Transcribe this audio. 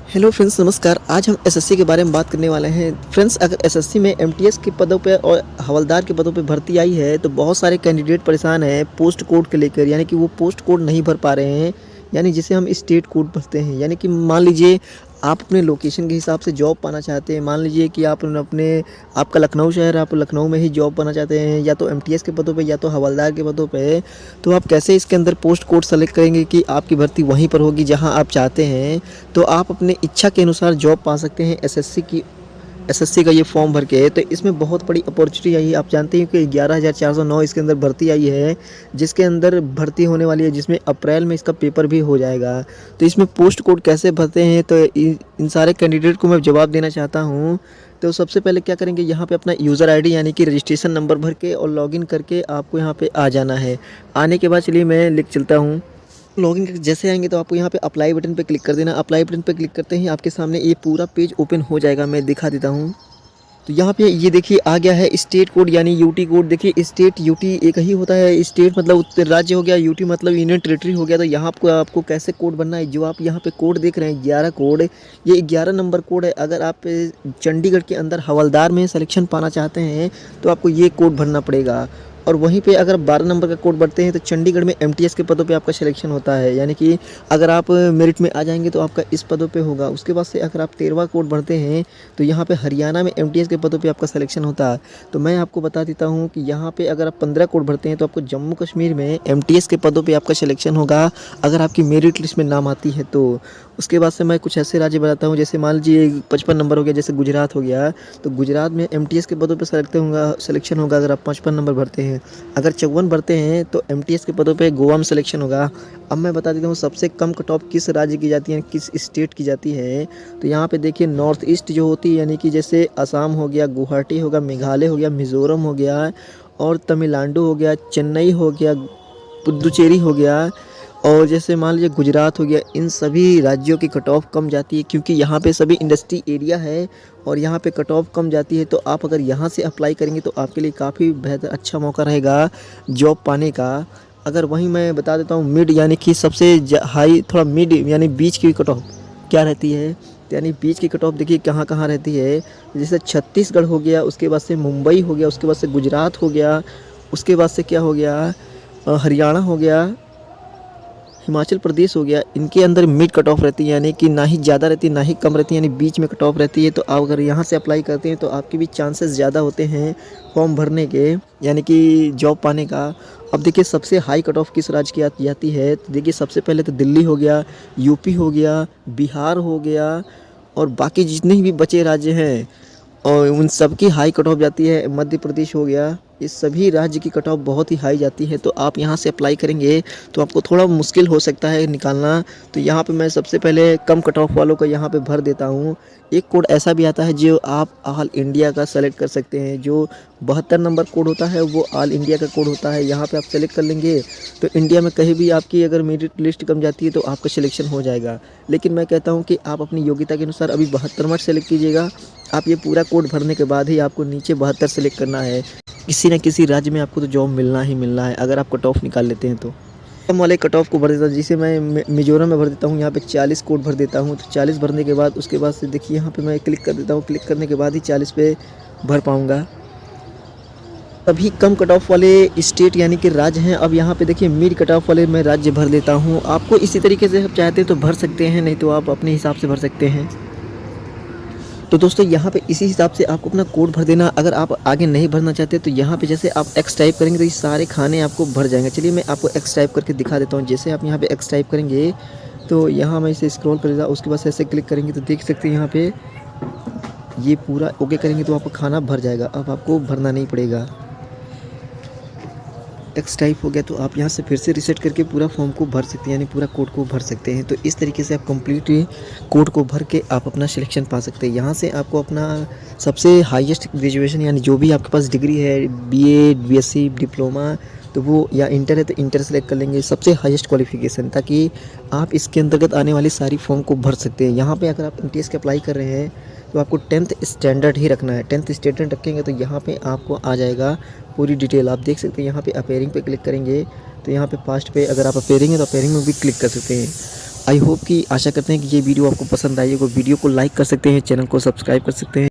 Hello friends, नमस्कार। आज हम एसएससी के बारे में बात करने वाले हैं। फ्रेंड्स, अगर एसएससी में एमटीएस के पदों पे और हवलदार के पदों पे भर्ती आई है तो बहुत सारे कैंडिडेट परेशान हैं पोस्ट कोड को लेकर, यानी कि वो पोस्ट कोड नहीं भर पा रहे हैं, यानी जिसे हम स्टेट कोड भरते हैं। यानी कि मान लीजिए आप अपने लोकेशन के हिसाब से जॉब पाना चाहते हैं। मान लीजिए कि आप अपने आपका लखनऊ शहर है, आप लखनऊ में ही जॉब पाना चाहते हैं, या तो एमटीएस के पदों पे या तो हवलदार के पदों पे। तो आप कैसे इसके अंदर पोस्ट कोड सेलेक्ट करेंगे कि आपकी भर्ती वहीं पर होगी जहां आप चाहते हैं। तो आप अपने इच्छा के अनुसार जॉब पा सकते हैं एसएससी का ये फॉर्म भर के। तो इसमें बहुत बड़ी अपॉर्चुनिटी आई है। आप जानते हैं कि 11,409 इसके अंदर भर्ती आई है, जिसके अंदर भर्ती होने वाली है, जिसमें अप्रैल में इसका पेपर भी हो जाएगा। तो इसमें पोस्ट कोड कैसे भरते हैं, तो इन सारे कैंडिडेट को मैं जवाब देना चाहता हूँ। तो सबसे पहले क्या करेंगे, यहाँ पे अपना यूज़र आईडी यानी कि रजिस्ट्रेशन नंबर भर के और लॉगिन करके आपको यहाँ पे आ जाना है। आने के बाद चलिए मैं लिख चलता हूँ। लॉगिन करके जैसे आएंगे तो आपको यहाँ पे अप्लाई बटन पे क्लिक कर देना। अप्लाई बटन पे क्लिक करते ही आपके सामने ये पूरा पेज ओपन हो जाएगा। मैं दिखा देता हूँ। तो यहाँ पे ये देखिए आ गया है स्टेट कोड यानी यूटी कोड। देखिए स्टेट यूटी एक ही होता है। स्टेट मतलब उत्तर राज्य हो गया, यूटी मतलब यूनियन टेरिटरी हो गया। तो यहाँ आपको कैसे कोड बनना है, जो आप यहाँ पे कोड देख रहे हैं 11 कोड, ये 11 नंबर कोड है। अगर आप चंडीगढ़ के अंदर हवलदार में सिलेक्शन पाना चाहते हैं तो आपको ये कोड भरना पड़ेगा। और वहीं पे अगर 12 नंबर का कोड बढ़ते हैं तो चंडीगढ़ में एमटीएस के पदों पे आपका सिलेक्शन होता है। यानी कि अगर आप मेरिट में आ जाएंगे तो आपका इस पदों पे होगा। उसके बाद से अगर आप 13वां कोड बढ़ते हैं तो यहाँ पे हरियाणा में एमटीएस के पदों पे आपका सिलेक्शन होता है। तो मैं आपको बता देता हूँ कि यहाँ पे अगर आप 15 कोड भरते हैं तो आपको जम्मू कश्मीर में एमटीएस के पदों पर आपका सिलेक्शन होगा, अगर आपकी मेरिट लिस्ट में नाम आती है तो। उसके बाद से मैं कुछ ऐसे राज्य बताता हूँ, जैसे मान लीजिए 55 नंबर हो गया, जैसे गुजरात हो गया। तो गुजरात में एमटीएस के पदों पे सिलेक्शन होगा अगर आप 55 नंबर भरते हैं। अगर 54 भरते हैं तो एमटीएस के पदों पे गोवा में सिलेक्शन होगा। अब मैं बता देता हूँ सबसे कम कट ऑफ किस राज्य की जाती है, किस स्टेट की जाती है। तो यहाँ पे देखिए नॉर्थ ईस्ट जो होती है, यानी कि जैसे असम हो गया, गुवाहाटी होगा, मेघालय हो गया, मिज़ोरम हो गया, और तमिलनाडु हो गया, चेन्नई हो गया, पुदुचेरी हो गया, और जैसे मान लीजिए गुजरात हो गया। इन सभी राज्यों की कट ऑफ कम जाती है क्योंकि यहाँ पे सभी इंडस्ट्री एरिया है और यहाँ पे कट ऑफ कम जाती है। तो आप अगर यहाँ से अप्लाई करेंगे तो आपके लिए काफ़ी बेहतर अच्छा मौका रहेगा जॉब पाने का। अगर वहीं मैं बता देता हूँ मिड यानी कि सबसे हाई, थोड़ा मिड यानी बीच की कट ऑफ क्या रहती है, यानी बीच की कट ऑफ देखिए कहाँ कहाँ रहती है। जैसे छत्तीसगढ़ हो गया, उसके बाद से मुंबई हो गया, उसके बाद से गुजरात हो गया, उसके बाद से क्या हो गया, हरियाणा हो गया, हिमाचल प्रदेश हो गया। इनके अंदर मिड कट ऑफ रहती है, यानी कि ना ही ज़्यादा रहती है ना ही कम रहती है, यानी बीच में कट ऑफ रहती है। तो आप अगर यहाँ से अप्लाई करते हैं तो आपके भी चांसेस ज़्यादा होते हैं फॉर्म भरने के, यानी कि जॉब पाने का। अब देखिए सबसे हाई कट ऑफ किस राज्य की जाती है, तो देखिए सबसे पहले तो दिल्ली हो गया, यूपी हो गया, बिहार हो गया, और बाकी जितने भी बचे राज्य हैं और उन सब की हाई कट ऑफ जाती है। मध्य प्रदेश हो गया, इस सभी राज्य की कट ऑफ बहुत ही हाई जाती है। तो आप यहाँ से अप्लाई करेंगे तो आपको थोड़ा मुश्किल हो सकता है निकालना। तो यहाँ पे मैं सबसे पहले कम कट ऑफ वालों को यहाँ पे भर देता हूँ। एक कोड ऐसा भी आता है जो आप ऑल इंडिया का सेलेक्ट कर सकते हैं। जो 72 नंबर कोड होता है वो ऑल इंडिया का कोड होता है। यहाँ पे आप सेलेक्ट कर लेंगे तो इंडिया में कहीं भी आपकी अगर मेरिट लिस्ट कम जाती है तो आपका सिलेक्शन हो जाएगा। लेकिन मैं कहता हूँ कि आप अपनी योग्यता के अनुसार अभी 72 मत सेलेक्ट कीजिएगा। आप ये पूरा कोड भरने के बाद ही आपको नीचे 72 सेलेक्ट करना है। किसी न किसी राज्य में आपको तो जॉब मिलना ही मिलना है अगर आप कट ऑफ निकाल लेते हैं तो। कम वाले कट ऑफ को भर देता हूँ, जिसे मैं मिजोरम में भर देता हूँ। यहाँ पे 40 कोड भर देता हूँ। तो 40 भरने के बाद उसके बाद से देखिए यहाँ पे मैं क्लिक कर देता हूँ। क्लिक करने के बाद ही 40 पे भर पाऊँगा। तभी कम कट ऑफ वाले स्टेट यानी कि राज्य हैं। अब यहाँ पे देखिए मिड कट ऑफ वाले मैं राज्य भर देता हूँ। आपको इसी तरीके से आप चाहते हैं तो भर सकते हैं, नहीं तो आप अपने हिसाब से भर सकते हैं। तो दोस्तों यहाँ पे इसी हिसाब से आपको अपना कोड भर देना। अगर आप आगे नहीं भरना चाहते तो यहाँ पे जैसे आप एक्स टाइप करेंगे तो ये सारे खाने आपको भर जाएंगे। चलिए मैं आपको एक्स टाइप करके दिखा देता हूँ। जैसे आप यहाँ पे एक्स टाइप करेंगे तो यहाँ मैं इसे स्क्रॉल कर देता हूँ। उसके बाद ऐसे क्लिक करेंगे तो देख सकते हैं यहाँ पे ये पूरा ओके करेंगे तो आपका खाना भर जाएगा। अब आपको भरना नहीं पड़ेगा। एक्स टाइप हो गया तो आप यहाँ से फिर से रीसेट करके पूरा फॉर्म को भर सकते हैं, यानी पूरा कोड को भर सकते हैं। तो इस तरीके से आप कंप्लीट कोड को भर के आप अपना सिलेक्शन पा सकते हैं। यहाँ से आपको अपना सबसे हाईएस्ट ग्रेजुएशन यानी जो भी आपके पास डिग्री है, बीए, बीएससी, डिप्लोमा, तो वो या इंटर है तो इंटर सेलेक्ट कर लेंगे सबसे हाईएस्ट क्वालिफिकेशन, ताकि आप इसके अंतर्गत आने वाली सारी फॉर्म को भर सकते हैं। यहाँ पे अगर आप एमटीएस के अप्लाई कर रहे हैं तो आपको 10th स्टैंडर्ड ही रखना है। 10th स्टैंडर्ड रखेंगे तो यहाँ पे आपको आ जाएगा पूरी डिटेल। आप देख सकते हैं यहाँ पे अपेयरिंग पे क्लिक करेंगे तो यहाँ पे पास्ट पे अगर आप अपेयरिंग है तो अपेयरिंग में भी क्लिक कर सकते हैं। आई होप कि आशा करते हैं कि ये वीडियो आपको पसंद आई होगा। वीडियो को लाइक कर सकते हैं, चैनल को सब्सक्राइब कर सकते हैं।